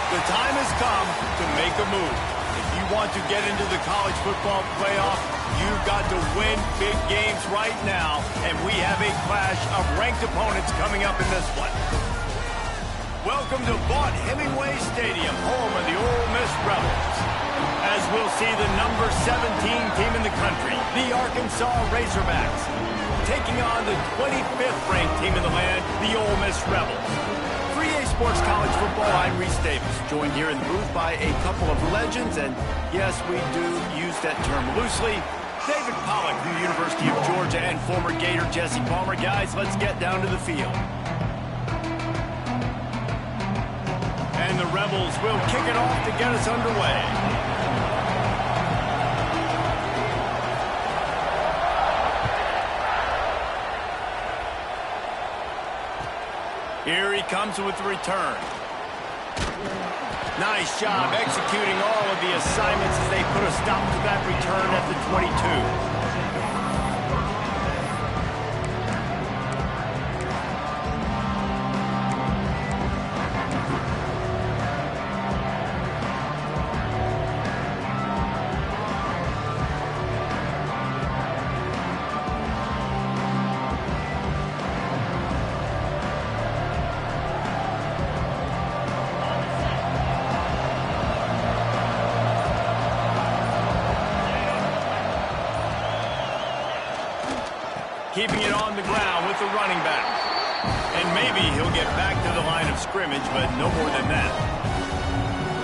The time has come to make a move. If you want to get into the college football playoff, you've got to win big games right now, and we have a clash of ranked opponents coming up in this one. Welcome to Vaught Hemingway Stadium, home of the Ole Miss Rebels. As we'll see the number 17 team in the country, the Arkansas Razorbacks, taking on the 25th ranked team in the land, the Ole Miss Rebels. For EA Sports College Football, I'm Reese Davis, joined here in the booth by a couple of legends, and yes, we do use that term loosely. David Pollack from the University of Georgia and former Gator Jesse Palmer. Guys, let's get down to the field. And the Rebels will kick it off to get us underway. Here he comes with the return. Nice job executing all of the assignments as they put a stop to that return at the 22. Keeping it on the ground with the running back. And maybe he'll get back to the line of scrimmage, but no more than that.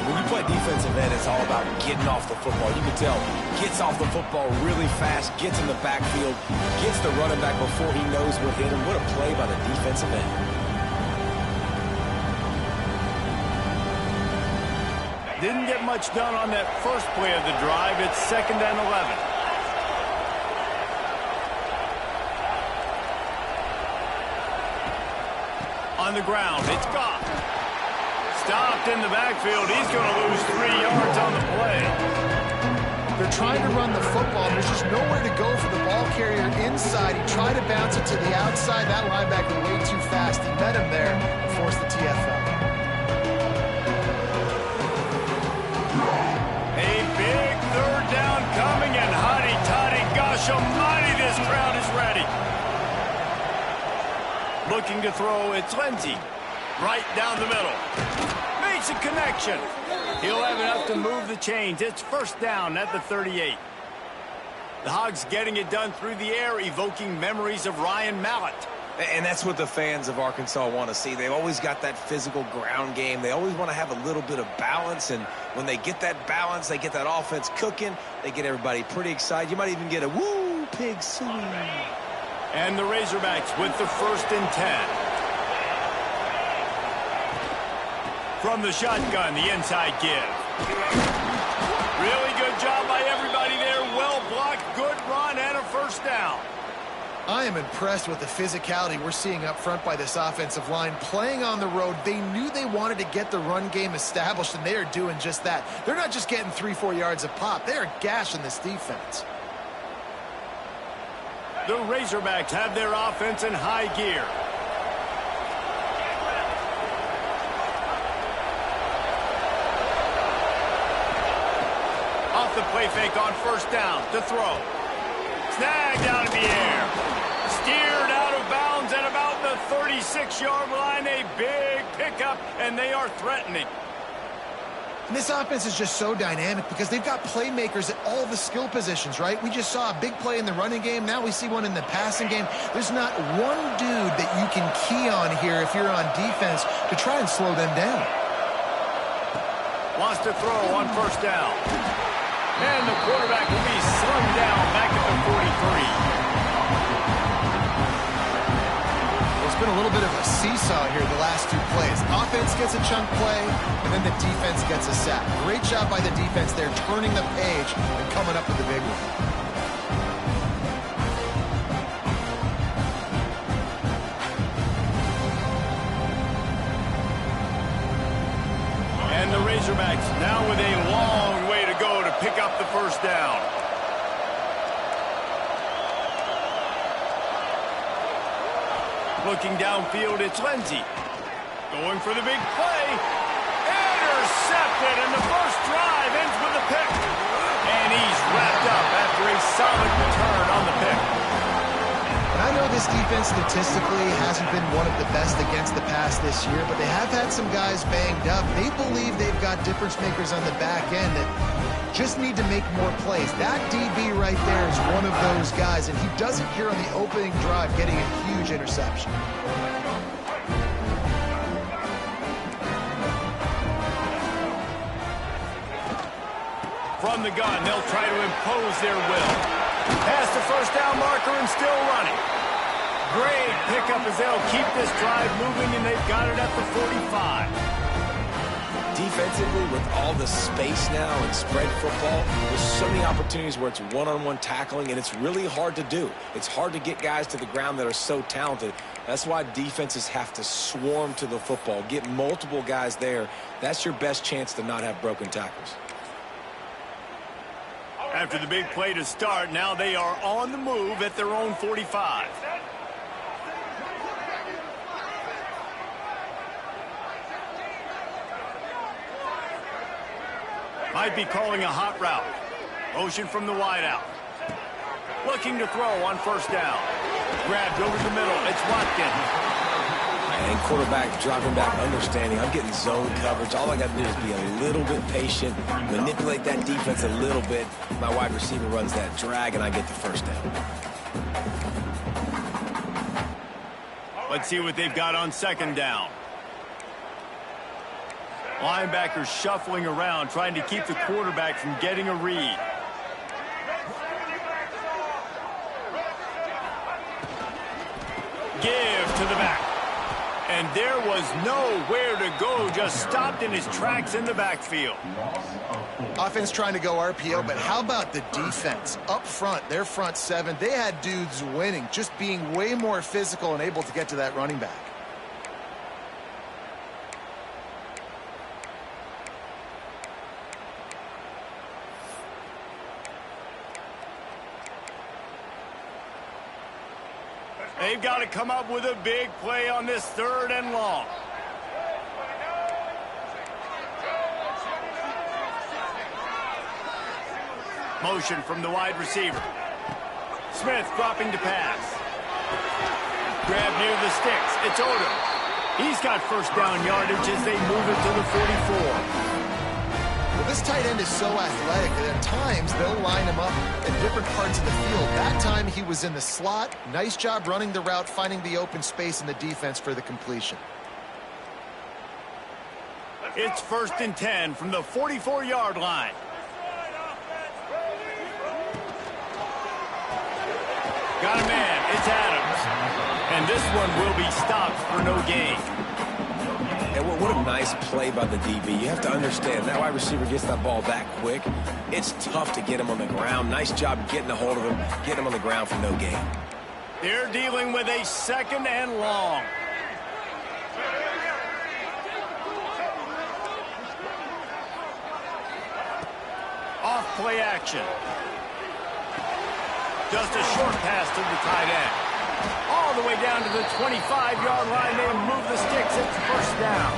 When you play defensive end, it's all about getting off the football. You can tell, gets off the football really fast, gets in the backfield, gets the running back before he knows what hit him. What a play by the defensive end. Didn't get much done on that first play of the drive. It's 2nd and 11. On the ground, it's Goff. Stopped in the backfield. He's going to lose 3 yards on the play. They're trying to run the football. There's just nowhere to go for the ball carrier inside. He tried to bounce it to the outside. That linebacker way too fast. He met him there and forced the TFL. A big 3rd down coming, and hotty toddy, gosh almighty, this crowd is ready. Looking to throw, it's Lindsey. Right down the middle. Makes a connection. He'll have enough to move the chains. It's 1st down at the 38. The Hogs getting it done through the air, evoking memories of Ryan Mallett. And that's what the fans of Arkansas want to see. They've always got that physical ground game. They always want to have a little bit of balance, and when they get that balance, they get that offense cooking, they get everybody pretty excited. You might even get a woo pig suey. And the Razorbacks with the 1st and 10. From the shotgun, the inside give. Really good job by everybody there. Well blocked, good run, and a 1st down. I am impressed with the physicality we're seeing up front by this offensive line. Playing on the road, they knew they wanted to get the run game established, and they are doing just that. They're not just getting 3-4 yards a pop. They are gashing this defense. The Razorbacks have their offense in high gear. Off the play fake on 1st down to throw. Snagged out in the air. Steered out of bounds at about the 36-yard line. A big pickup, and they are threatening. And this offense is just so dynamic because they've got playmakers at all the skill positions, right? We just saw a big play in the running game. Now we see one in the passing game. There's not one dude that you can key on here if you're on defense to try and slow them down. Wants to throw on 1st down. And the quarterback will be slung down back at the 43. It's been a little bit of a seesaw here the last 2 plays. Offense gets a chunk play, and then the defense gets a sack. Great job by the defense there, turning the page and coming up with the big one. And the Razorbacks now with a long way to go to pick up the 1st down. Looking downfield, it's Lindsey. Going for the big play. defense statistically hasn't been one of the best against the pass this year, but they have had some guys banged up. They believe they've got difference makers on the back end that just need to make more plays. That DB right there is one of those guys, and he does it here on the opening drive, getting a huge interception. From the gun, they'll try to impose their will. Past the first down marker and still running. Great pickup as they'll keep this drive moving, and they've got it at the 45. Defensively, with all the space now and spread football, there's so many opportunities where it's one-on-one tackling, and it's really hard to do. It's hard to get guys to the ground that are so talented. That's why defenses have to swarm to the football, get multiple guys there. That's your best chance to not have broken tackles. After the big play to start, now they are on the move at their own 45. Might be calling a hot route. Motion from the wideout. Looking to throw on first down. Grabbed over the middle. It's Watkins. And quarterback dropping back, understanding I'm getting zone coverage. All I got to do is be a little bit patient, manipulate that defense a little bit. My wide receiver runs that drag, and I get the first down. Let's see what they've got on second down. Linebackers shuffling around, trying to keep the quarterback from getting a read. Give to the back. And there was nowhere to go, just stopped in his tracks in the backfield. Offense trying to go RPO, but how about the defense? Up front, their front seven, they had dudes winning, just being way more physical and able to get to that running back. They've got to come up with a big play on this third and long. Motion from the wide receiver. Smith dropping to pass. Grab near the sticks. It's Odom. He's got first down yardage as they move it to the 44. Well, this tight end is so athletic that at times they'll line him up in different parts of the field. That time he was in the slot. Nice job running the route, finding the open space in the defense for the completion. It's 1st and 10 from the 44-yard line. Got a man. It's Adams. And this one will be stopped for no gain. And what a nice play by the DB. You have to understand, that wide receiver gets that ball back quick. It's tough to get him on the ground. Nice job getting a hold of him, getting him on the ground for no gain. They're dealing with a second and long. Off play action. Just a short pass to the tight end. All the way down to the 25-yard line. They move the sticks. It's first down.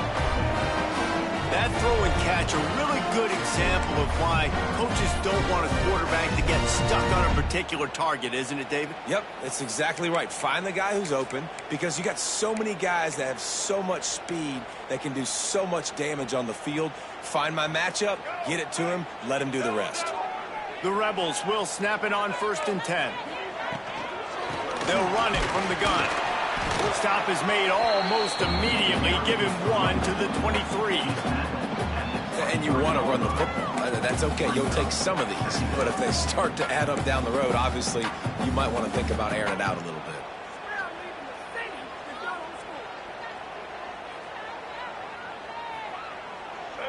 That throw and catch, a really good example of why coaches don't want a quarterback to get stuck on a particular target, isn't it, David? Yep, that's exactly right. Find the guy who's open, because you got so many guys that have so much speed that can do so much damage on the field. Find my matchup, get it to him, let him do the rest. The Rebels will snap it on 1st and 10. They'll run it from the gun. Stop is made almost immediately. Give him one to the 23. And you want to run the football. That's okay. You'll take some of these. But if they start to add up down the road, obviously, you might want to think about airing it out a little bit.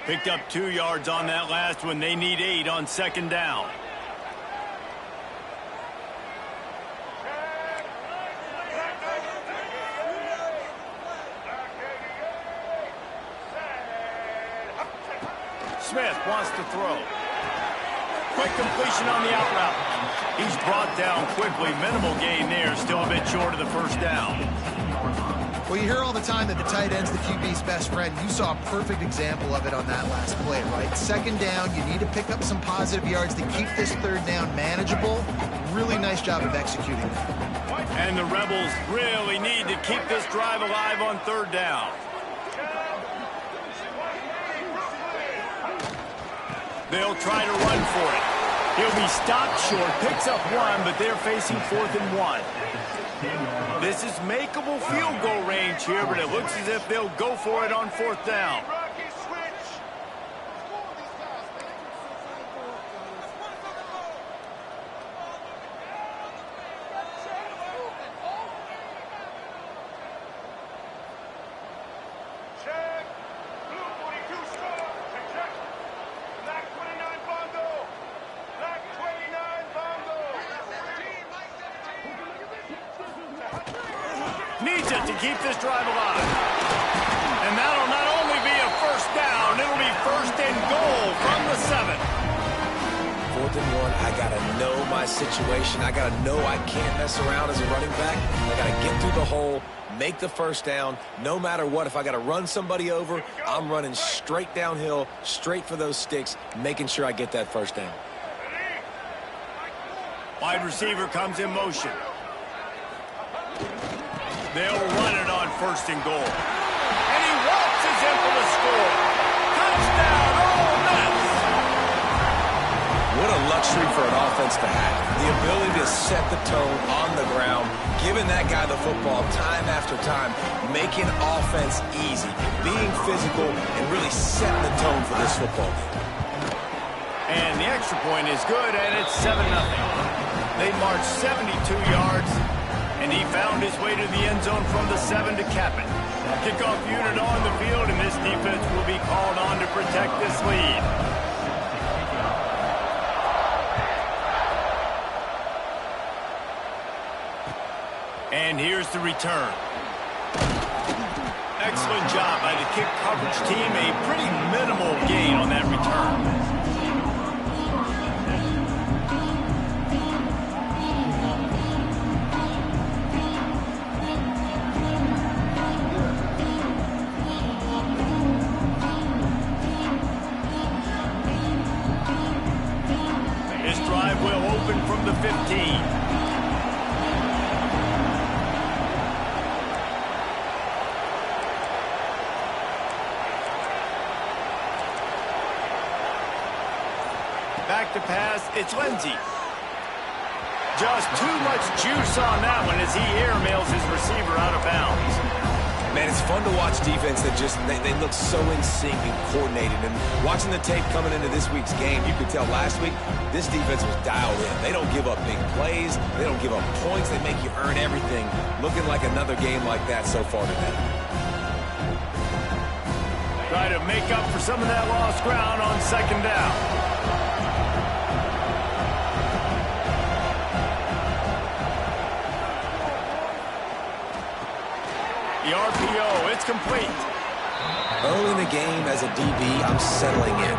Picked up 2 yards on that last one. They need 8 on second down. Smith wants to throw. Quick completion on the out route. He's brought down quickly. Minimal gain there. Still a bit short of the first down. Well, you hear all the time that the tight end's the QB's best friend. You saw a perfect example of it on that last play, right? Second down, you need to pick up some positive yards to keep this third down manageable. Really nice job of executing that. And the Rebels really need to keep this drive alive on third down. They'll try to run for it. He'll be stopped short, picks up one, but they're facing 4th and 1. This is makeable field goal range here, but it looks as if they'll go for it on 4th down. Needs it to keep this drive alive. And that'll not only be a first down, it'll be 1st and goal from the 7. 4th and 1, I got to know my situation. I got to know I can't mess around as a running back. I got to get through the hole, make the first down. No matter what, if I got to run somebody over, I'm running straight downhill, straight for those sticks, making sure I get that first down. Wide receiver comes in motion. They'll run it on 1st and goal. And he waltzes in for the score. Touchdown, Ole Miss! What a luxury for an offense to have. The ability to set the tone on the ground, giving that guy the football time after time, making offense easy, being physical, and really setting the tone for this football game. And the extra point is good, and it's 7-0. They march 72 yards. And he found his way to the end zone from the 7 to cap it. Kickoff unit on the field, and this defense will be called on to protect this lead. And here's the return. Excellent job by the kick coverage team. A pretty minimal gain on that return. From the 15. Back to pass, it's Lindsey. Just too much juice on that one as he airmails his receiver out of bounds. Man, it's fun to watch defense that just, they look so in sync and coordinated. And watching the tape coming into this week's game, you could tell last week, this defense was dialed in. They don't give up big plays. They don't give up points. They make you earn everything. Looking like another game like that so far today. Try to make up for some of that lost ground on 2nd down. The RPO, it's complete. Early in the game as a DB, I'm settling in.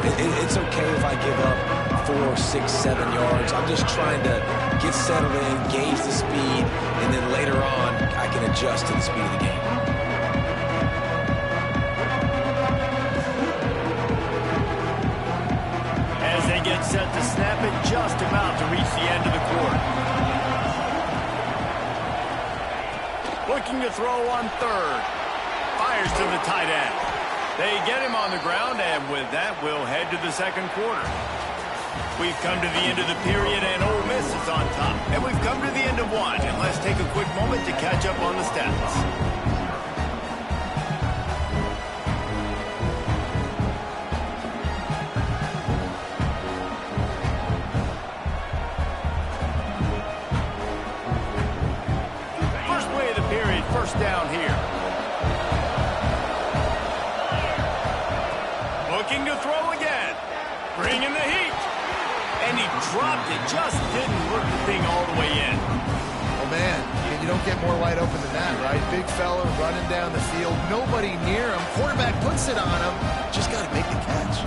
It's okay if I give up 4, 6, 7 yards. I'm just trying to get settled in, gauge the speed, and then later on, I can adjust to the speed of the game. As they get set to snap it, just about to reach the end of the quarter. Looking to throw on 3rd. Fires to the tight end. They get him on the ground, and with that, we'll head to the 2nd quarter. We've come to the end of the period, and Ole Miss is on top. And we've come to the end of one, and let's take a quick moment to catch up on the stats. First down here. Looking to throw again. Bringing the heat. And he dropped it. Just didn't work the thing all the way in. Oh, man. You don't get more wide open than that, right? Big fella running down the field. Nobody near him. Quarterback puts it on him. Just got to make the catch.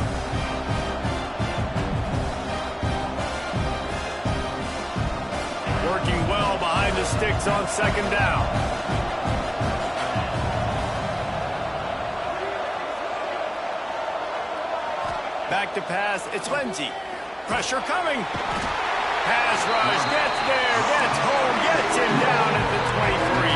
Working well behind the sticks on 2nd down. Back to pass, it's Lindsey. Pressure coming. Pass rush, gets there, gets home, gets him down at the 23.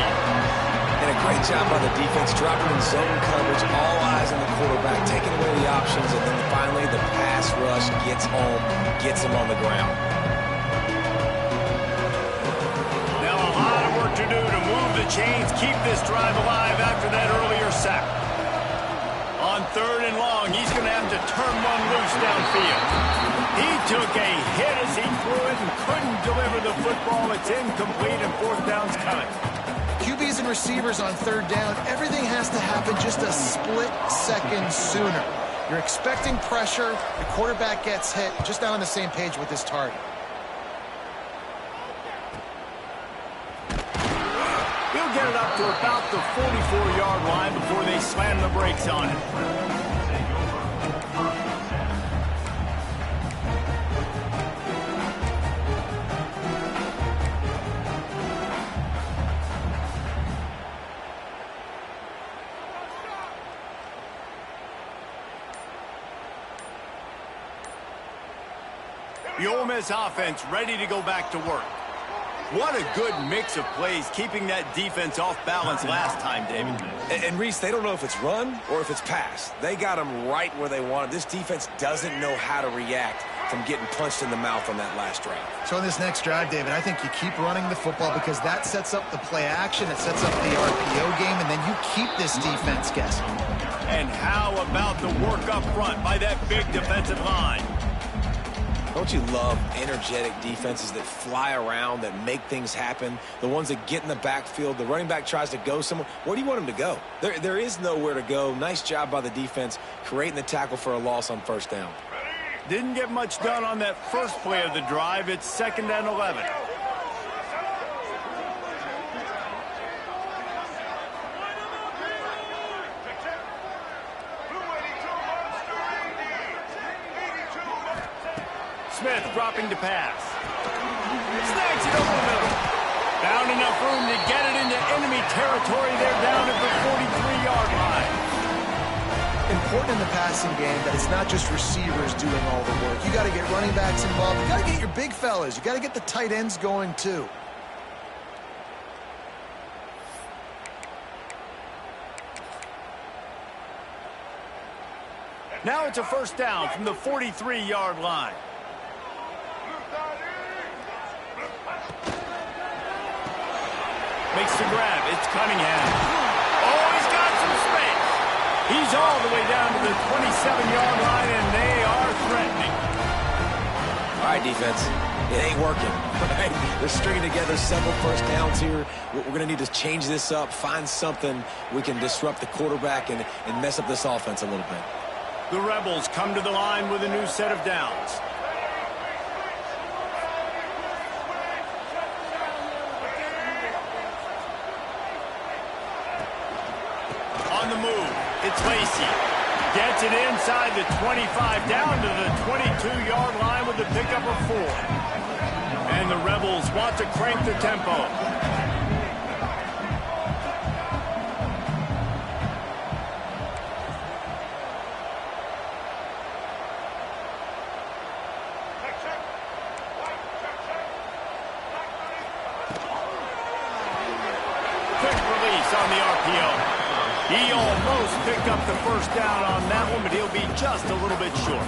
And a great job by the defense, dropping in zone coverage, all eyes on the quarterback, taking away the options, and then finally the pass rush gets home, gets him on the ground. Now a lot of work to do to move the chains, keep this drive alive after that earlier sack. On 3rd and long, he's going to have to turn one loose downfield. He took a hit as he threw it and couldn't deliver the football. It's incomplete and 4th down's coming. QBs and receivers on 3rd down, everything has to happen just a split second sooner. You're expecting pressure, the quarterback gets hit, just not on the same page with his target. He'll get it up to about the 44-yard line before they slam the brakes on it. The Ole Miss offense ready to go back to work. What a good mix of plays, keeping that defense off balance last time, David. And Reese, they don't know if it's run or if it's pass. They got them right where they want it. This defense doesn't know how to react from getting punched in the mouth on that last drive. So in this next drive, David, I think you keep running the football because that sets up the play action, it sets up the RPO game, and then you keep this defense guessing. And how about the work up front by that big defensive line? Don't you love energetic defenses that fly around, that make things happen? The ones that get in the backfield, the running back tries to go somewhere. Where do you want him to go? There is nowhere to go. Nice job by the defense creating the tackle for a loss on 1st down. Didn't get much done on that first play of the drive. It's 2nd and 11. Smith dropping to pass. Snags it over the middle. Found enough room to get it into enemy territory. They're down at the 43-yard line. Important in the passing game that it's not just receivers doing all the work. You got to get running backs involved. You got to get your big fellas. You got to get the tight ends going too. Now it's a 1st down from the 43-yard line. Makes the grab. It's Cunningham. Oh, he's got some space. He's all the way down to the 27-yard line, and they are threatening. All right, defense. It ain't working. Right? They're stringing together several 1st downs here. We're going to need to change this up, find something we can disrupt the quarterback and mess up this offense a little bit. The Rebels come to the line with a new set of downs. On the move, it's Lacey. Gets it inside the 25, down to the 22-yard line with the pickup of 4. And the Rebels want to crank the tempo. Quick release on the RPO. He almost picked up the 1st down on that one, but he'll be just a little bit short.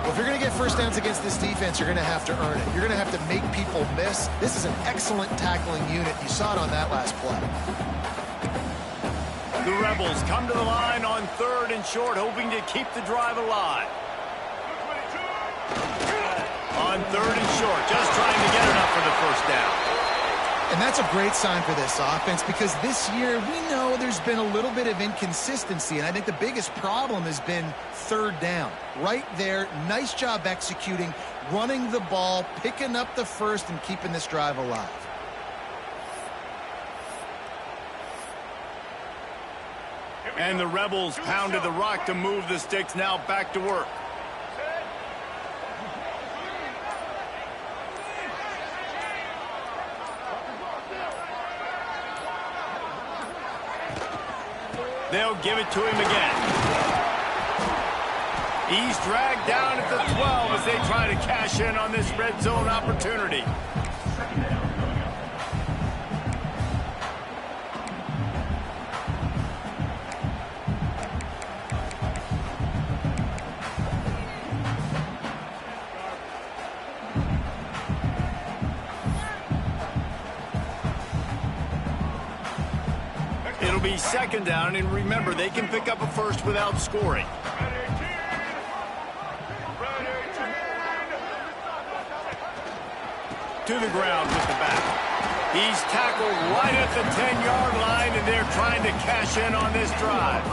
Well, if you're going to get 1st downs against this defense, you're going to have to earn it. You're going to have to make people miss. This is an excellent tackling unit. You saw it on that last play. The Rebels come to the line on 3rd and short, hoping to keep the drive alive. On 3rd and short, just trying to get enough for the 1st down. And that's a great sign for this offense because this year we know there's been a little bit of inconsistency, and I think the biggest problem has been 3rd down. Right there, nice job executing, running the ball, picking up the 1st, and keeping this drive alive. And the Rebels pounded the rock to move the sticks, now back to work. They'll give it to him again. He's dragged down at the 12 as they try to cash in on this red zone opportunity. It'll be second down, and remember, they can pick up a first without scoring. To the ground with the back. He's tackled right at the 10-yard line, and they're trying to cash in on this drive.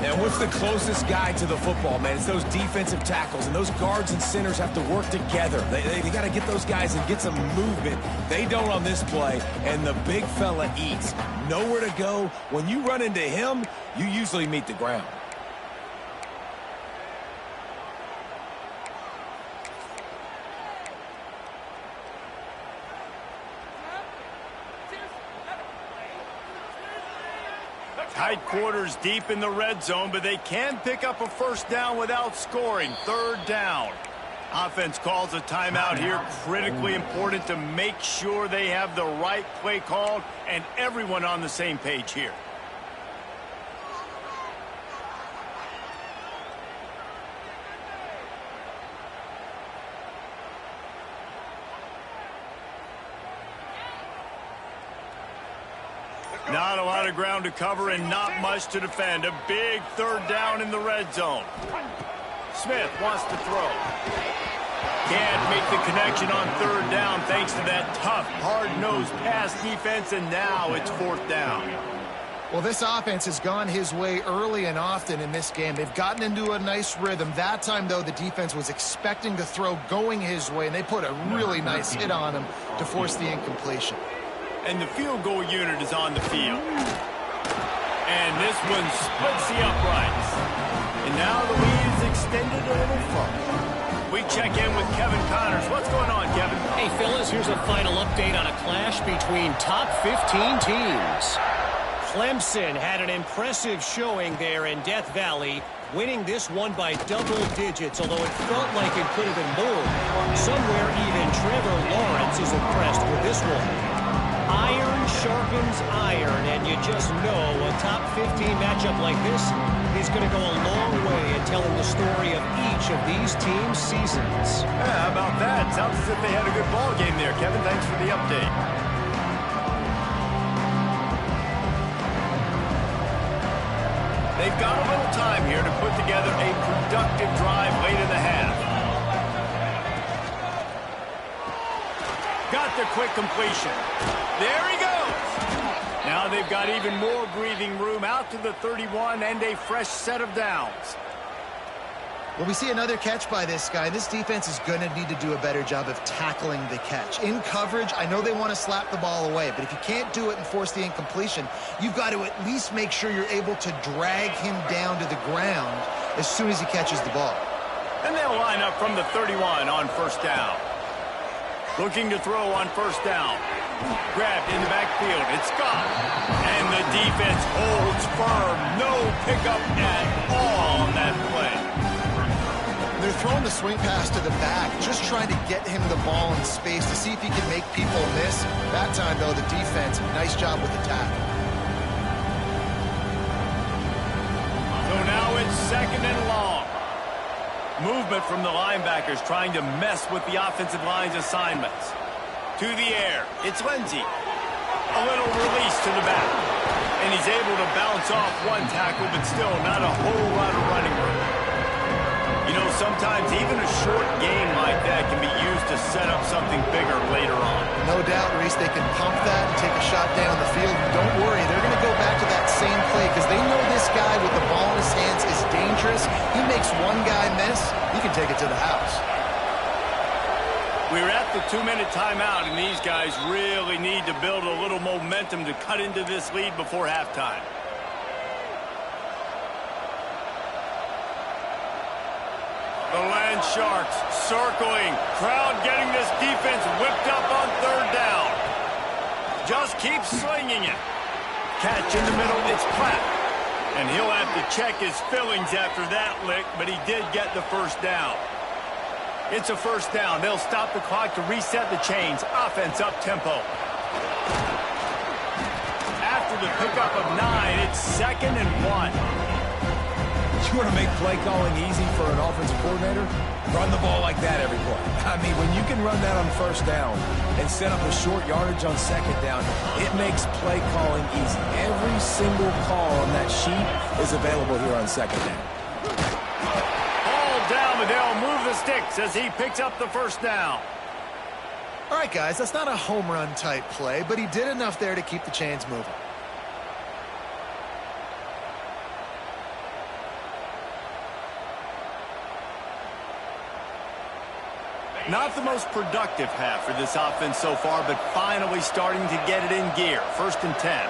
And what's the closest guy to the football, man? It's those defensive tackles, and those guards and centers have to work together. They got to get those guys and get some movement. They don't on this play, and the big fella eats. Nowhere to go. When you run into him, you usually meet the ground. Tight quarters deep in the red zone, but they can pick up a first down without scoring. Third down. Offense calls a timeout here. Critically important to make sure they have the right play called and everyone on the same page here. Not a lot of ground to cover and not much to defend. A big third down in the red zone. Smith wants to throw. Can't make the connection on third down thanks to that tough, hard-nosed pass defense, and now it's fourth down. Well, this offense has gone his way early and often in this game. They've gotten into a nice rhythm. That time, though, the defense was expecting to throw going his way, and they put a really nice hit on him to force the incompletion. And the field goal unit is on the field. And this one splits the uprights. And now the lead is extended a little further. We check in with Kevin Connors. What's going on, Kevin? Hey, fellas, here's a final update on a clash between top 15 teams. Clemson had an impressive showing there in Death Valley, winning this one by double digits, although it felt like it could have been more. Somewhere even Trevor Lawrence is impressed with this one. Iron sharpens iron, and you just know a top 15 matchup like this is going to go a long way in telling the story of each of these teams' seasons. Yeah, how about that? Sounds as if they had a good ball game there, Kevin. Thanks for the update. They've got a little time here to put together a productive drive late in the half. Got the quick completion. There he goes. Now they've got even more breathing room out to the 31 and a fresh set of downs. Well, we see another catch by this guy. This defense is going to need to do a better job of tackling the catch. In coverage, I know they want to slap the ball away, but if you can't do it and force the incompletion, you've got to at least make sure you're able to drag him down to the ground as soon as he catches the ball. And they'll line up from the 31 on first down. Looking to throw on first down. Grabbed in the backfield. It's gone. And the defense holds firm. No pickup at all on that play. They're throwing the swing pass to the back, just trying to get him the ball in space to see if he can make people miss. That time, though, the defense, nice job with the tackle. So now it's second and long. Movement from the linebackers trying to mess with the offensive line's assignments. To the air. It's Lindsey. A little release to the back. And he's able to bounce off one tackle, but still not a whole lot of running room. You know, sometimes even a short game like that can be used to set up something bigger later on. No doubt, Reese, they can pump that and take a shot down the field. And don't worry, they're going to go back to that same play because they know this guy with the ball in his hands is dangerous. He makes one guy miss, he can take it to the house. We're at the 2-minute timeout, and these guys really need to build a little momentum to cut into this lead before halftime. The Land Sharks circling. Crowd getting this defense whipped up on third down. Just keep slinging it. Catch in the middle. It's Platt. And he'll have to check his feelings after that lick, but he did get the first down. It's a first down. They'll stop the clock to reset the chains. Offense up tempo. After the pickup of 9, it's 2nd and 1. You want to make play calling easy for an offensive coordinator? Run the ball like that every play. I mean, when you can run that on first down and set up a short yardage on second down, it makes play calling easy. Every single call on that sheet is available here on second down. Ball down, but they'll move the sticks as he picks up the first down. All right, guys, that's not a home run type play, but he did enough there to keep the chains moving. Not the most productive half for this offense so far, but finally starting to get it in gear. 1st and 10.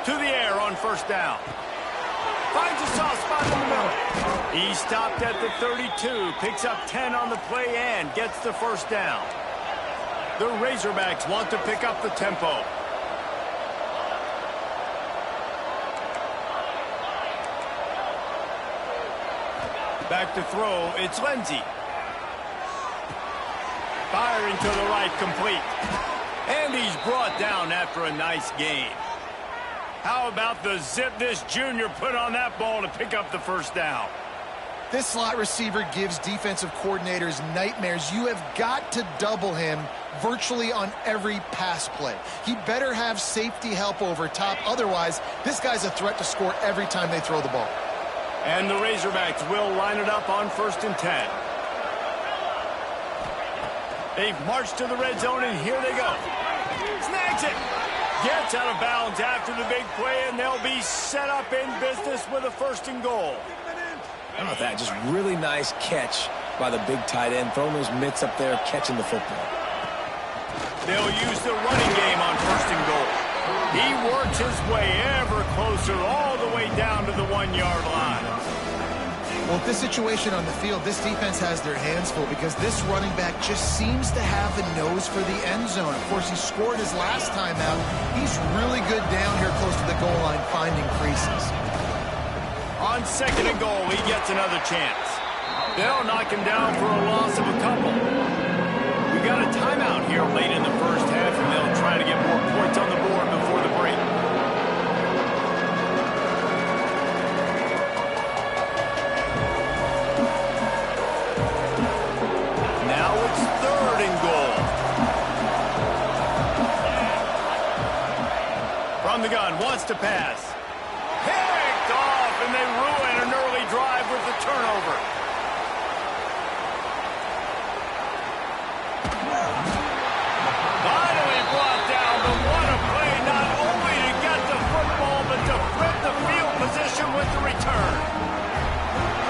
To the air on first down. Finds a soft spot in the middle. He stopped at the 32, picks up 10 on the play and gets the first down. The Razorbacks want to pick up the tempo. Back to throw, it's Lindsey. Firing to the right, complete. And he's brought down after a nice gain. How about the zip this junior put on that ball to pick up the first down? This slot receiver gives defensive coordinators nightmares. You have got to double him virtually on every pass play. He better have safety help over top. Otherwise, this guy's a threat to score every time they throw the ball. And the Razorbacks will line it up on 1st and 10. They've marched to the red zone, and here they go. Snags it. Gets out of bounds after the big play, and they'll be set up in business with a 1st and goal. How about that? Just really nice catch by the big tight end. Throwing those mitts up there, catching the football. They'll use the running game on 1st and goal. He works his way ever closer all the way down to the 1-yard line. Well, with this situation on the field, this defense has their hands full because this running back just seems to have the nose for the end zone. Of course, he scored his last time out. He's really good down here close to the goal line, finding creases. On 2nd and goal, he gets another chance. They'll knock him down for a loss of a couple. We got a timeout here late in the first half, and they'll try to get more points on the board before the break. Now it's 3rd and goal. From the gun, wants to pass. Picked off, and they ruin an early drive with the turnover. Finally brought down, but what a play, not only to get the football, but to flip the field position with the return.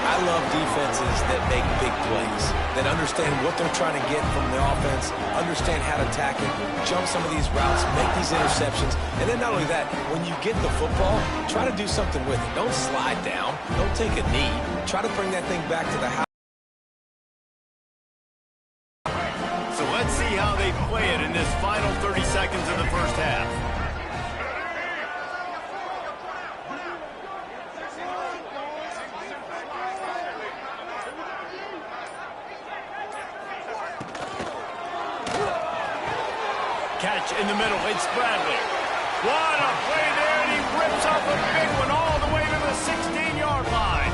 I love defenses that make big plays, that understand what they're trying to get from the offense, understand how to attack it, jump some of these routes, make these interceptions, and then not only that, when you get the football, try to do something with it. Don't slide down. Don't take a knee. Try to bring that thing back to the house. So let's see how they play it in this final 30 seconds of the first half. Catch in the middle, it's Bradley. What a play there, and he rips off a big one all the way to the 16-yard line.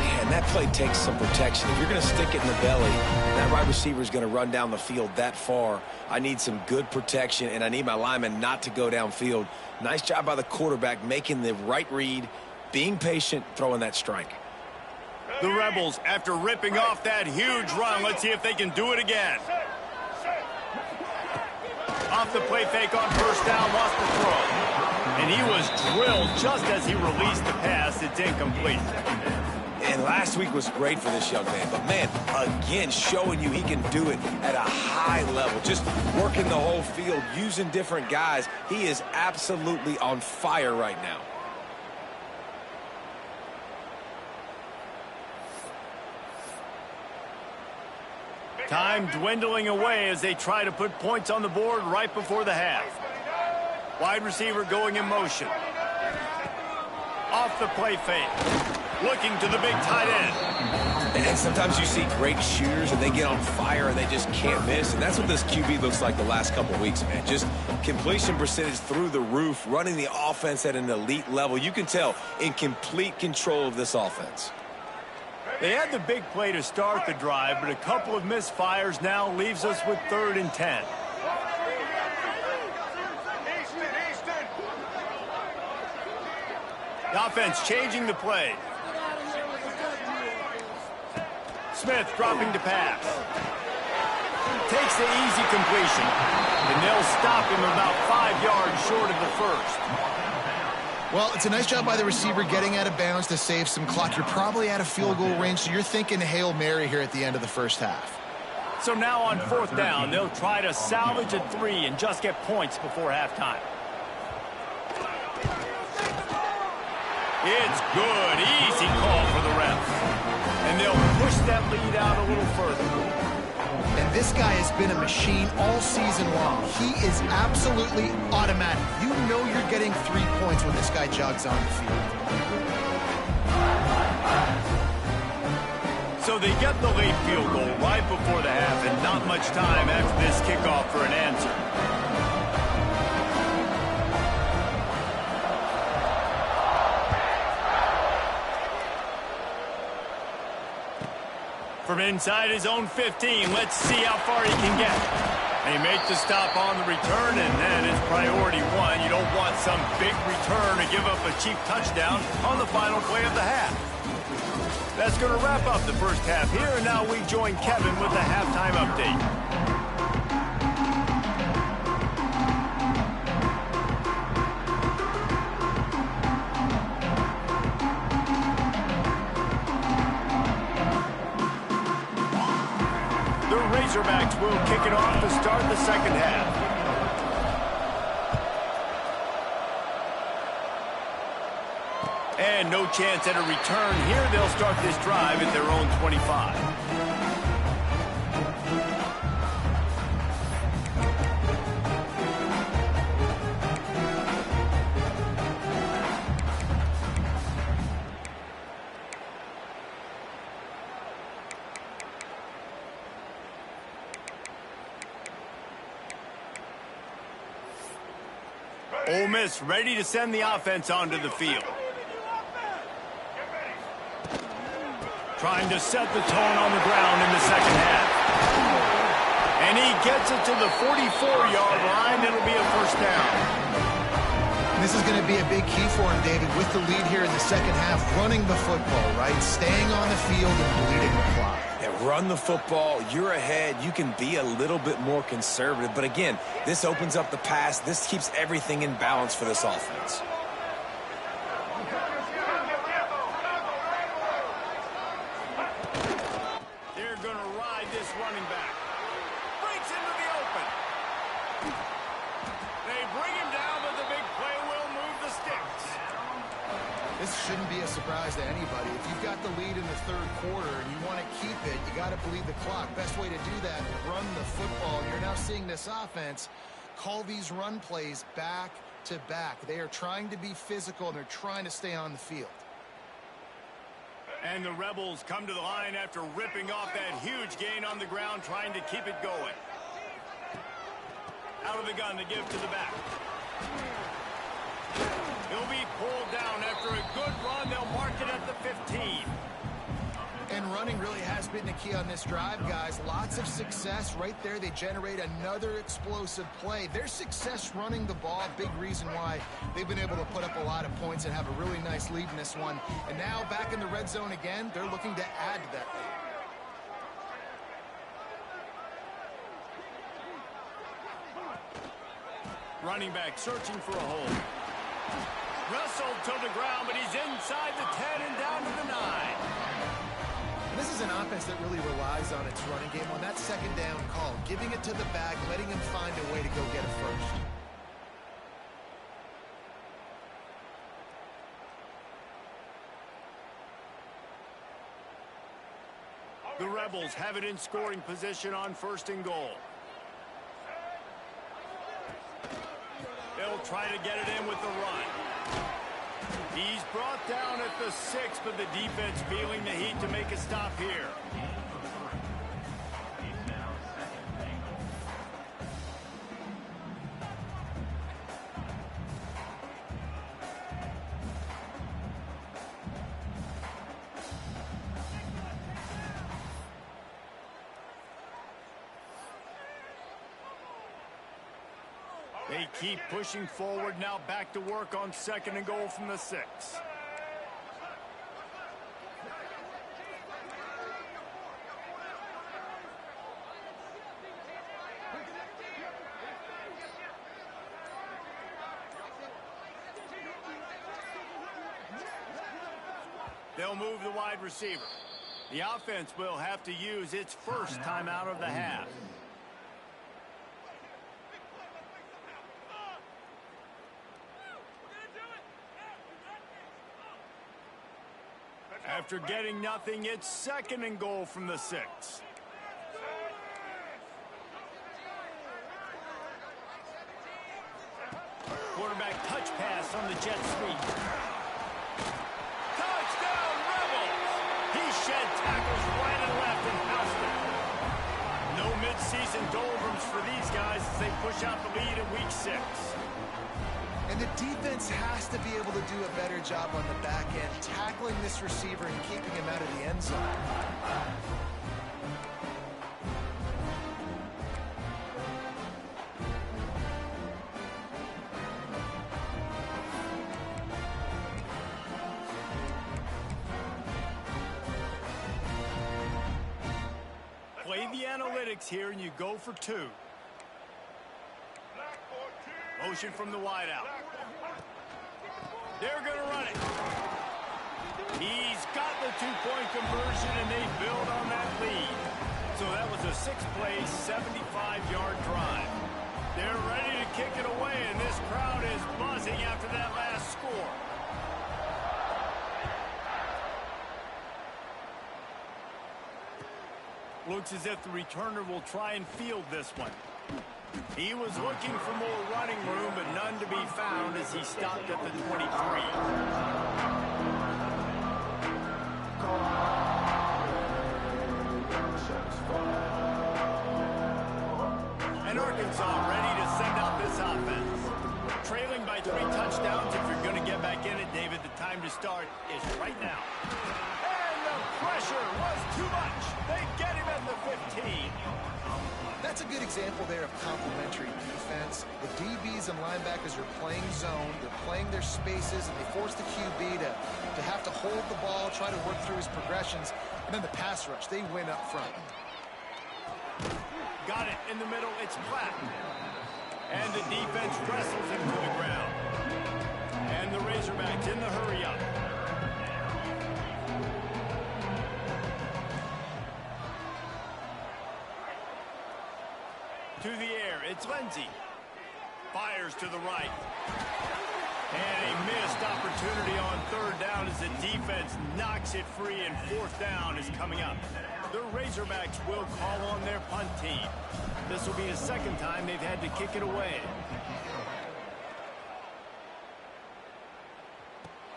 Man, that play takes some protection. If you're going to stick it in the belly, that right receiver is going to run down the field that far. I need some good protection, and I need my lineman not to go downfield. Nice job by the quarterback making the right read, being patient, throwing that strike. The Rebels, after ripping off that huge run, let's see if they can do it again. Off the play fake on first down, lost the throw. And he was drilled just as he released the pass. It's incomplete. And last week was great for this young man. But, man, again, showing you he can do it at a high level. Just working the whole field, using different guys. He is absolutely on fire right now. Time dwindling away as they try to put points on the board right before the half. Wide receiver going in motion. Off the play fake. Looking to the big tight end. And sometimes you see great shooters and they get on fire and they just can't miss. And that's what this QB looks like the last couple of weeks, man. Just completion percentage through the roof, running the offense at an elite level. You can tell in complete control of this offense. They had the big play to start the drive, but a couple of misfires now leaves us with 3rd and 10. The offense changing the play. Smith dropping to pass. Takes the easy completion, and they'll stop him about 5 yards short of the first. Well, it's a nice job by the receiver getting out of bounds to save some clock. You're probably out of field goal range, so you're thinking Hail Mary here at the end of the first half. So now on 4th down, they'll try to salvage a 3 and just get points before halftime. It's good. Easy call for the refs. And they'll push that lead out a little further. And this guy has been a machine all season long. He is absolutely automatic. You know you're getting 3 points when this guy jogs on the field. So they get the late field goal right before the half, and not much time after this kickoff for an answer. From inside his own 15, let's see how far he can get. They make the stop on the return, and that is priority 1. You don't want some big return to give up a cheap touchdown on the final play of the half. That's going to wrap up the first half here, and now we join Kevin with the halftime update. Razorbacks will kick it off to start the second half. And no chance at a return here. They'll start this drive at their own 25. Ole Miss ready to send the offense onto the field. Trying to set the tone on the ground in the second half. And he gets it to the 44-yard line. It'll be a first down. This is going to be a big key for him, David, with the lead here in the second half, running the football, right? Staying on the field and bleeding the clock. Yeah, run the football. You're ahead. You can be a little bit more conservative. But again, this opens up the pass. This keeps everything in balance for this offense. They're going to ride this running back. Breaks into the open. They bring him down, but the big play will move the sticks. This shouldn't be a surprise to anybody. If you've got the lead in the third quarter and you want to keep it, you got to bleed the clock. Best way to do that, run the football. You're now seeing this offense call these run plays back to back. They are trying to be physical, and they're trying to stay on the field. And the Rebels come to the line after ripping off that huge gain on the ground, trying to keep it going. Out of the gun to give to the back. He'll be pulled down after a good run. They'll mark it at the 15. And running really has been the key on this drive, guys. Lots of success right there. They generate another explosive play. Their success running the ball, big reason why they've been able to put up a lot of points and have a really nice lead in this one. And now back in the red zone again, they're looking to add to that lead. Running back searching for a hole. Wrestled to the ground, but he's inside the 10 and down to the 9. This is an offense that really relies on its running game on that second down call, giving it to the back, letting him find a way to go get it first. The Rebels have it in scoring position on 1st and goal. They'll try to get it in with the run. He's brought down at the 6, but the defense feeling the heat to make a stop here. They keep pushing forward, now back to work on 2nd and goal from the 6. They'll move the wide receiver. The offense will have to use its first timeout of the half. After getting nothing, it's 2nd and goal from the 6. Quarterback touch pass on the jet sweep. Touchdown, Rebels! He shed tackles right and left in Houston. No midseason doldrums for these guys as they push out the lead in week 6. And the defense has to be able to do a better job on the back end, tackling this receiver and keeping him out of the end zone. Play the analytics here and you go for 2. Motion from the wideout. They're going to run it. He's got the 2-point conversion, and they build on that lead. So that was a 6-play, 75-yard drive. They're ready to kick it away, and this crowd is buzzing after that last score. Looks as if the returner will try and field this one. He was looking for more running room, but none to be found as he stopped at the 23. And Arkansas ready to send out this offense. Trailing by 3 touchdowns. If you're going to get back in it, David, the time to start is right now. And the pressure was too much. They get him at the 15. That's a good example there of complementary defense. The DBs and linebackers are playing zone, they're playing their spaces, and they force the QB to have to hold the ball, try to work through his progressions, and then the pass rush, they win up front. Got it in the middle, it's Platt. And the defense wrestles him to the ground. And the Razorbacks in the hurry-up. To the air, it's Lindsey. Fires to the right. And a missed opportunity on 3rd down as the defense knocks it free, and 4th down is coming up. The Razorbacks will call on their punt team. This will be the 2nd time they've had to kick it away.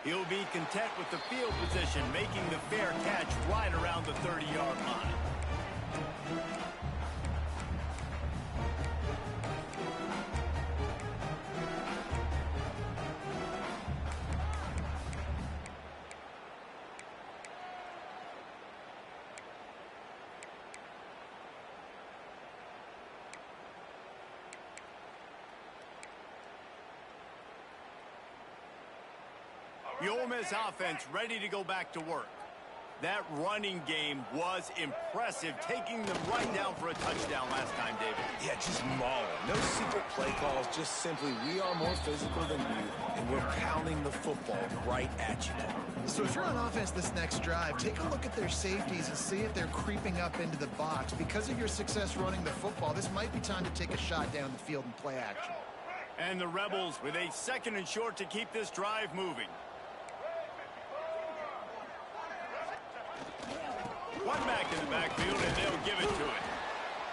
He'll be content with the field position, making the fair catch right around the 30-yard line. The Ole Miss offense ready to go back to work. That running game was impressive, taking them right down for a touchdown last time, David. Yeah, just mauling. No secret play calls, just simply we are more physical than you, and we're pounding the football right at you. So if you're on offense this next drive, take a look at their safeties and see if they're creeping up into the box. Because of your success running the football, this might be time to take a shot down the field and play action. And the Rebels with a 2nd and short to keep this drive moving. One back in the backfield, and they'll give it to him.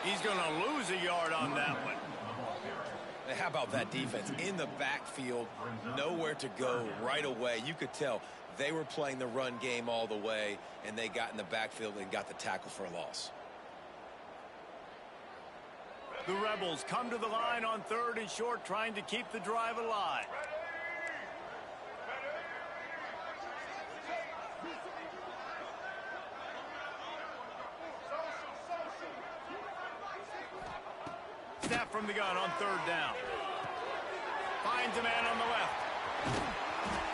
He's going to lose a yard on that one. How about that defense? In the backfield, nowhere to go right away. You could tell they were playing the run game all the way, and they got in the backfield and got the tackle for a loss. The Rebels come to the line on 3rd and short, trying to keep the drive alive. Snap from the gun on 3rd down. Finds a man on the left.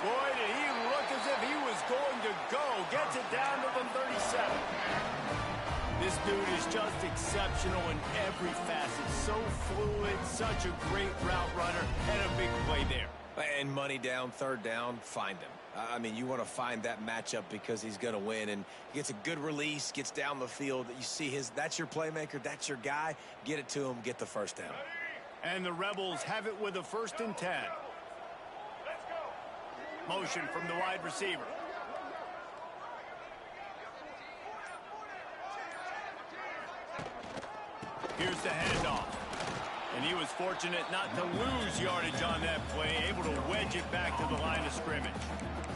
Boy, did he look as if he was going to go. Gets it down to the 37. This dude is just exceptional in every facet. So fluid, such a great route runner, and a big play there. And money down, 3rd down, find him. I mean, you want to find that matchup because he's going to win. And he gets a good release, gets down the field. You see that's your playmaker, that's your guy. Get it to him, get the 1st down. And the Rebels have it with a 1st and 10. Motion from the wide receiver. Here's the handoff. And he was fortunate not to lose yardage on that play, able to wedge it back to the line of scrimmage.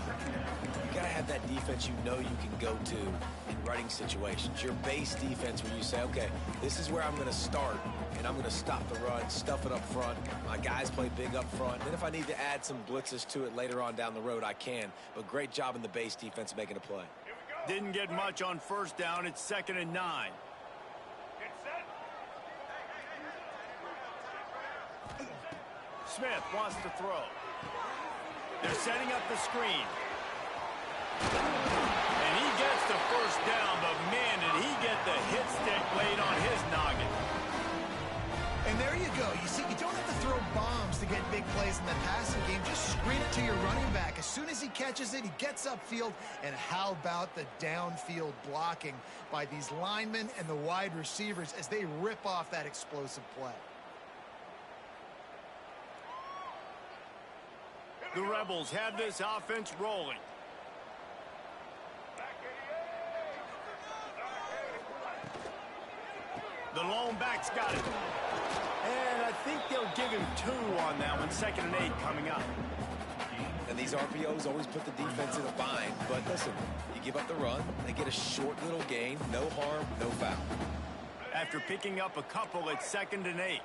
You got to have that defense you know you can go to in running situations. Your base defense where you say, okay, this is where I'm going to start, and I'm going to stop the run, stuff it up front. My guys play big up front. Then if I need to add some blitzes to it later on down the road, I can. But great job in the base defense making a play. Didn't get much on 1st down. It's 2nd and 9. Smith wants to throw. They're setting up the screen. And he gets the 1st down, but man, did he get the hit stick laid on his noggin. And there you go. You see, you don't have to throw bombs to get big plays in the passing game. Just screen it to your running back. As soon as he catches it, he gets upfield. And how about the downfield blocking by these linemen and the wide receivers as they rip off that explosive play? The Rebels have this offense rolling. The lone back's got it. And I think they'll give him 2 on that one. 2nd and 8 coming up. And these RPOs always put the defense in a bind. But listen, you give up the run, they get a short little gain, no harm, no foul. After picking up a couple, it's 2nd and 8.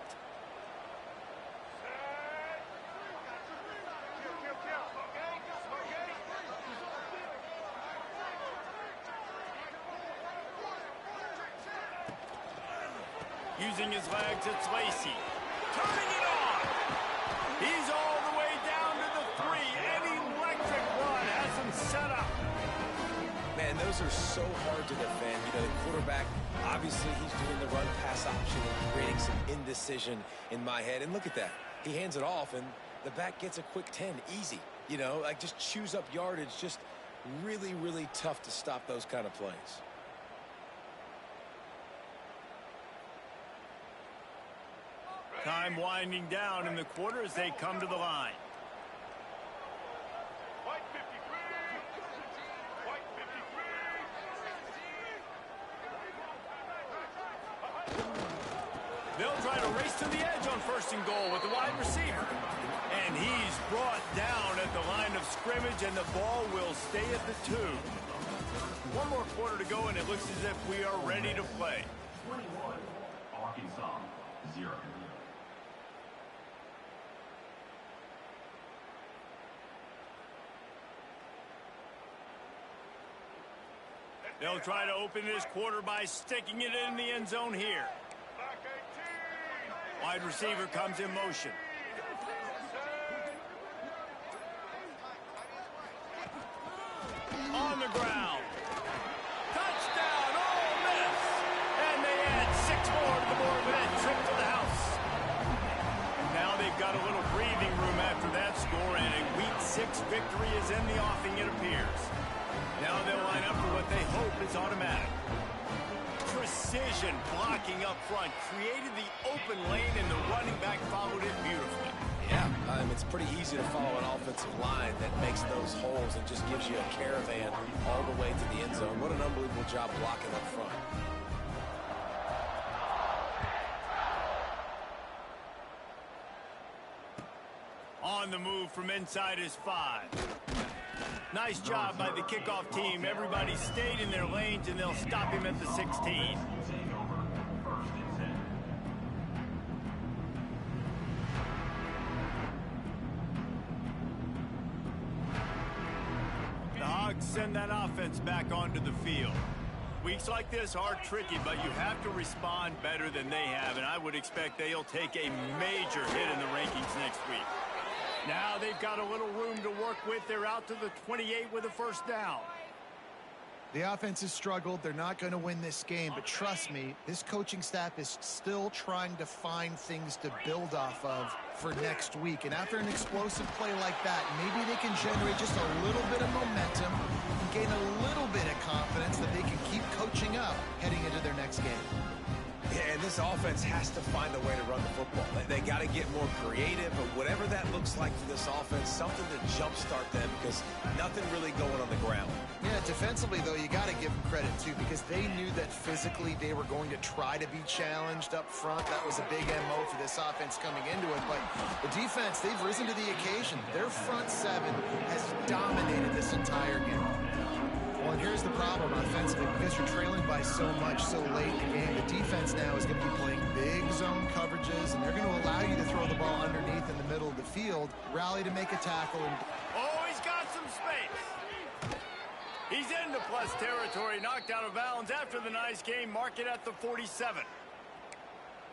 Using his legs, it's Lacey. Turning it on! He's all the way down to the 3. An electric run has him set up. Man, those are so hard to defend. You know, the quarterback, obviously he's doing the run-pass option and creating some indecision in my head. And look at that. He hands it off, and the back gets a quick 10. Easy. You know, like just chews up yardage. Just really, really tough to stop those kind of plays. Time winding down in the quarter as they come to the line. They'll try to race to the edge on 1st and goal with the wide receiver. And he's brought down at the line of scrimmage, and the ball will stay at the 2. 1 more quarter to go, and it looks as if we are ready to play. 21, Arkansas, 0. They'll try to open this quarter by sticking it in the end zone here. Wide receiver comes in motion. On the ground. Touchdown, Ole Miss! And they add 6 more to the board with that trip to the house. Now they've got a little breathing room after that score, and a Week 6 victory is in the offing, it appears. Now they'll line up for what they hope is automatic. Precision blocking up front created the open lane, and the running back followed it beautifully. Yeah, it's pretty easy to follow an offensive line that makes those holes and just gives you a caravan all the way to the end zone. What an unbelievable job blocking up front. On the move from inside his 5. Nice job by the kickoff team. Everybody stayed in their lanes, and they'll stop him at the 16. The Hogs send that offense back onto the field. Weeks like this are tricky, but you have to respond better than they have, and I would expect they'll take a major hit in the rankings next week. Now they've got a little room to work with. They're out to the 28 with a first down. The offense has struggled. They're not going to win this game, but trust me, this coaching staff is still trying to find things to build off of for next week. And after an explosive play like that, maybe they can generate just a little bit of momentum and gain a little bit of confidence that they can keep coaching up heading into their next game. Yeah, and this offense has to find a way to run the football. They got to get more creative, but whatever that looks like for this offense, something to jumpstart them because nothing really going on the ground. Yeah, defensively, though, you got to give them credit, too, because they knew that physically they were going to try to be challenged up front. That was a big MO for this offense coming into it. But the defense, they've risen to the occasion. Their front 7 has dominated this entire game. Well, and here's the problem offensively. Because you're trailing by so much so late in the game, the defense now is going to be playing big zone coverages, and they're going to allow you to throw the ball underneath in the middle of the field, rally to make a tackle. Oh, he's got some space. He's into plus territory, knocked out of bounds after the nice game. Mark it at the 47.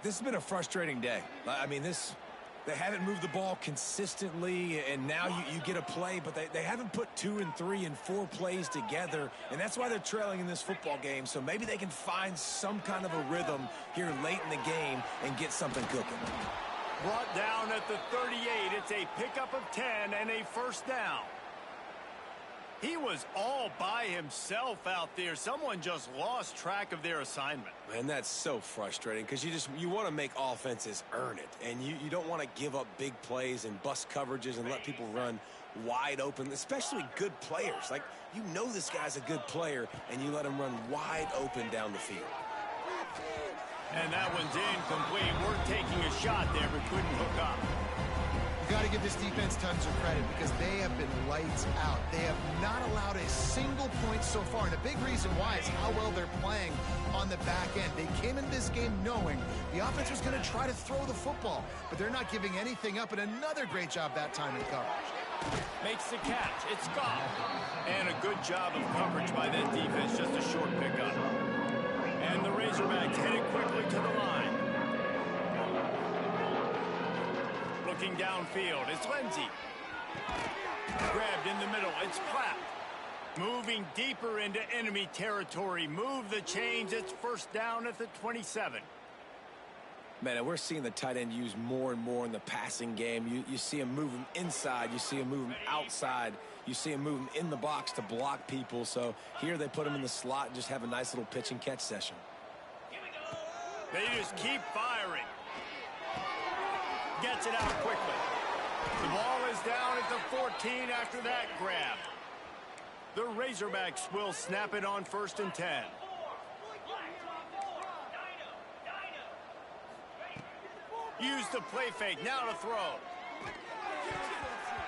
This has been a frustrating day. I mean, they haven't moved the ball consistently, and now you get a play, but they haven't put 2 and 3 and 4 plays together, and that's why they're trailing in this football game. So maybe they can find some kind of a rhythm here late in the game and get something cooking. Brought down at the 38. It's a pickup of 10 and a first down. He was all by himself out there. Someone just lost track of their assignment. And that's so frustrating because you want to make offenses earn it. And you don't want to give up big plays and bust coverages and let people run wide open, especially good players. Like, you know this guy's a good player, and you let him run wide open down the field. And that one's incomplete. We're taking a shot there, but couldn't hook up. You got to give this defense tons of credit because they have been lights out. They have not allowed a single point so far, and a big reason why is how well they're playing on the back end. They came into this game knowing the offense was going to try to throw the football, but they're not giving anything up, and another great job that time in coverage. Makes the catch. It's gone. And a good job of coverage by that defense, just a short pickup. And the Razorbacks headed quickly to the line. Looking downfield, it's Lindsey. Grabbed in the middle, it's Platt. Moving deeper into enemy territory. Move the chains, it's first down at the 27. Man, and we're seeing the tight end used more and more in the passing game. You see him move him inside. You see him move him outside. You see him move him in the box to block people. So here they put him in the slot and just have a nice little pitch and catch session. They just keep firing. Gets it out quickly. The ball is down at the 14 after that grab. The Razorbacks will snap it on 1st and 10. Use the play fake, now to throw.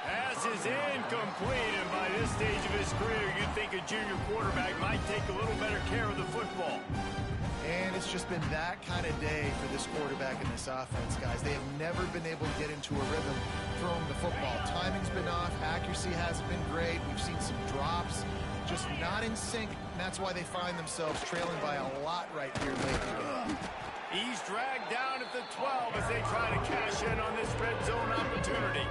Pass is incomplete, and by this stage of his career, you'd think a junior quarterback might take a little better care of the football. And it's just been that kind of day for this quarterback and this offense, guys. They have never been able to get into a rhythm throwing the football. Timing's been off. Accuracy hasn't been great. We've seen some drops, just not in sync. And that's why they find themselves trailing by a lot right here late in the game. He's dragged down at the 12 as they try to cash in on this red zone opportunity.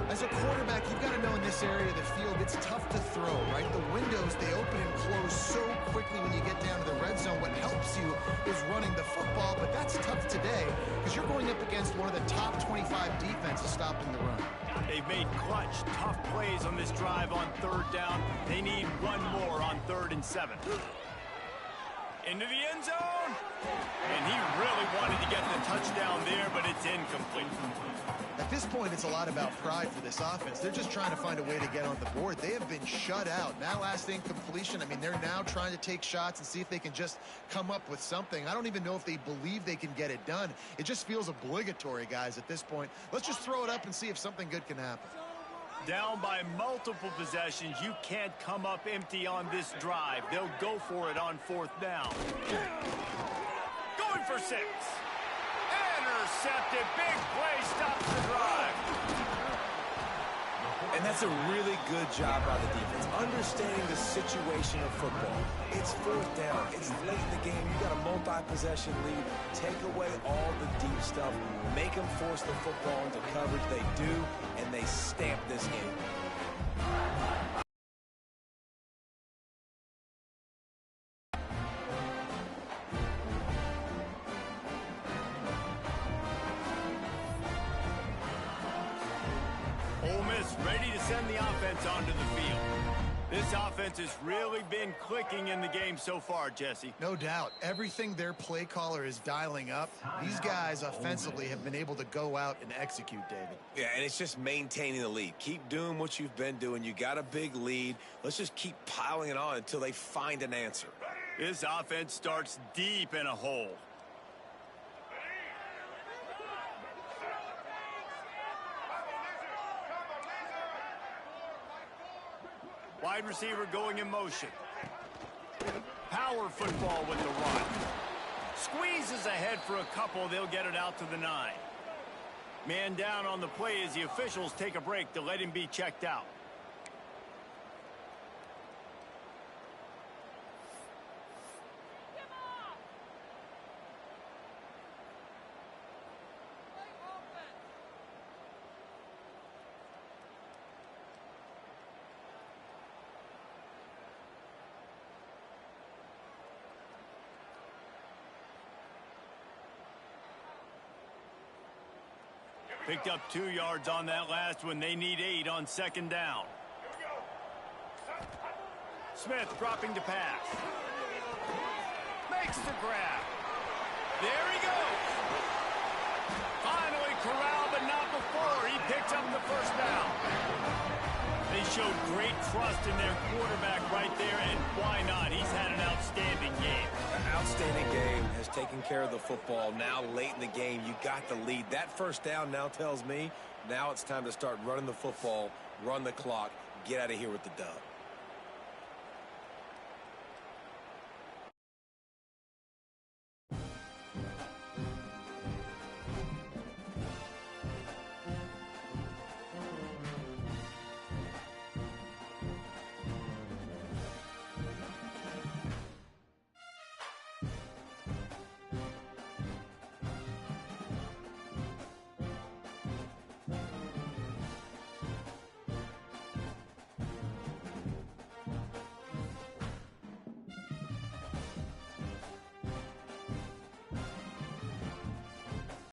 As a quarterback, you've got to know in this area of the field, it's tough to throw, right? The windows, they open and close so quickly when you get down to the red zone. What helps you is running the football, but that's tough today because you're going up against one of the top 25 defenses stopping the run. They've made clutch, tough plays on this drive on 3rd down. They need one more on 3rd and 7. into the end zone. And he really wanted to get the touchdown there, but it's incomplete. At this point, it's a lot about pride for this offense. They're just trying to find a way to get on the board. They have been shut out. That last incompletion, I mean, they're now trying to take shots and see if they can just come up with something. I don't even know if they believe they can get it done. It just feels obligatory, guys, at this point. Let's just throw it up and see if something good can happen. Down by multiple possessions, you can't come up empty on this drive. They'll go for it on 4th down. Going for 6. Intercepted. Big play stops the drive. And that's a really good job by the defense, understanding the situation of football. It's 4th down. It's late in the game. You got a multi-possession lead. Take away all the deep stuff. Make them force the football into coverage. They do, and they stamp this game. Ready to send the offense onto the field. This offense has really been clicking in the game so far, Jesse. No doubt. Everything their play caller is dialing up, these guys offensively have been able to go out and execute, David. Yeah, and it's just maintaining the lead. Keep doing what you've been doing. You got a big lead. Let's just keep piling it on until they find an answer. This offense starts deep in a hole. Wide receiver going in motion. Power football with the run. Squeezes ahead for a couple. They'll get it out to the 9. Man down on the play as the officials take a break to let him be checked out. Picked up 2 yards on that last one. They need 8 on 2nd down. Smith dropping to pass. Makes the grab. There he goes. Finally corralled, but not before. He picks up the 1st down. They showed great trust in their quarterback right there, and why not? He's had an outstanding game. An outstanding game, has taken care of the football. Now late in the game, you got the lead. That 1st down now tells me now it's time to start running the football, run the clock, get out of here with the dub.